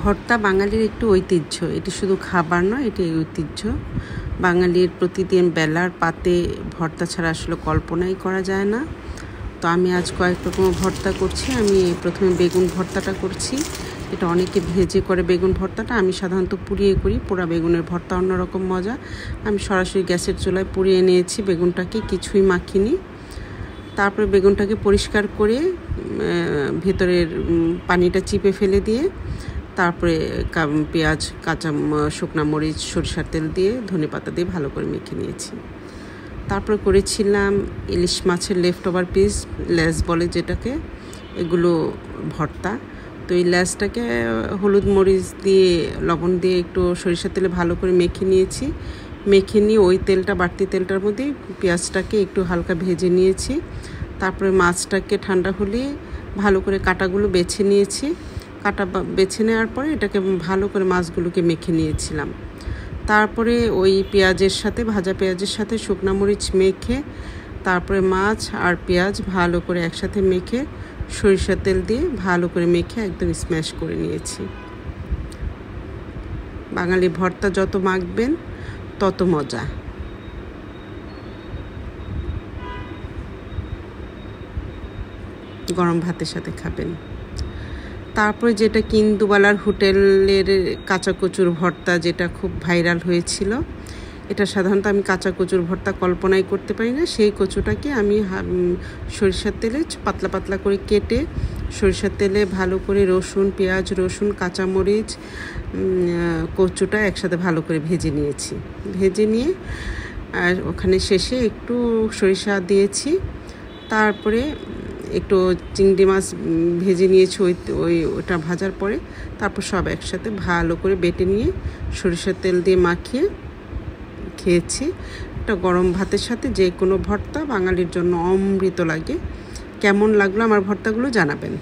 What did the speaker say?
ভর্তা বাঙালির একটু ঐতিহ্য। এটি শুধু খাবার নয়, এটি ঐতিহ্য। বাঙালির প্রতিদিন বেলার পাতে ভর্তা ছাড়া আসলে কল্পনাই করা যায় না। তো আমি আজ কয়েক রকম ভর্তা করছি। আমি প্রথমে বেগুন ভর্তাটা করছি। এটা অনেকে ভেজে করে বেগুন ভর্তাটা, আমি সাধারণত পুড়িয়ে করি। পোড়া বেগুনের ভর্তা অন্যরকম মজা। আমি সরাসরি গ্যাসের চুলায় পুড়িয়ে নিয়েছি বেগুনটাকে, কিছুই মাখিনি। তারপরে বেগুনটাকে পরিষ্কার করে ভেতরের পানিটা চিপে ফেলে দিয়ে তারপরে পেঁয়াজ, কাঁচা শুকনো মরিচ, সরিষার তেল দিয়ে ধনেপাতা দিয়ে ভালো করে মেখে নিয়েছি। তারপরে করেছিলাম ইলিশ মাছের লেফট ওভার পিস, লেজ বলে যেটাকে, এগুলো ভর্তা। তো এই লেজটাকে হলুদ মরিচ দিয়ে লবণ দিয়ে একটু সরিষার তেলে ভালো করে মেখে নিয়েছি। মেখে নিয়ে ওই তেলটা, বাড়তি তেলটার মধ্যে পেঁয়াজটাকে একটু হালকা ভেজে নিয়েছি। তারপরে মাছটাকে ঠান্ডা হলে ভালো করে কাঁটাগুলো বেছে নিয়েছি। কাটা বেছে নেওয়ার পরে এটাকে ভালো করে মাছগুলোকে মেখে নিয়েছিলাম। তারপরে ওই পেঁয়াজের সাথে, ভাজা পেঁয়াজের সাথে শুকনো মরিচ মেখে তারপরে মাছ আর পেঁয়াজ ভালো করে একসাথে মেখে সরিষার তেল দিয়ে ভালো করে মেখে একদম স্ম্যাশ করে নিয়েছি। বাঙালি ভর্তা যত মাখবেন তত মজা। গরম ভাতের সাথে খাবেন। তারপরে যেটা কিন্দুবালার হোটেলের কাঁচা কচুর ভর্তা, যেটা খুব ভাইরাল হয়েছিল, এটা সাধারণত আমি কাঁচা কচুর ভর্তা কল্পনাই করতে পারি না। সেই কচুটাকে আমি সরিষার তেলে পাতলা পাতলা করে কেটে সরিষার তেলে ভালো করে পেঁয়াজ, রসুন, কাঁচামরিচ, কচুটা একসাথে ভালো করে ভেজে নিয়েছি। ভেজে নিয়ে আর ওখানে শেষে একটু সরিষা দিয়েছি। তারপরে একটু চিংড়ি মাছ ভেজে নিয়েছি ওটা ভাজার পরে। তারপর সব একসাথে ভালো করে বেটে নিয়ে সরিষার তেল দিয়ে মাখিয়ে খেয়েছি। এটা গরম ভাতের সাথে যে কোনো ভর্তা বাঙালির জন্য অমৃত লাগে। কেমন লাগলো আমার ভর্তাগুলো জানাবেন।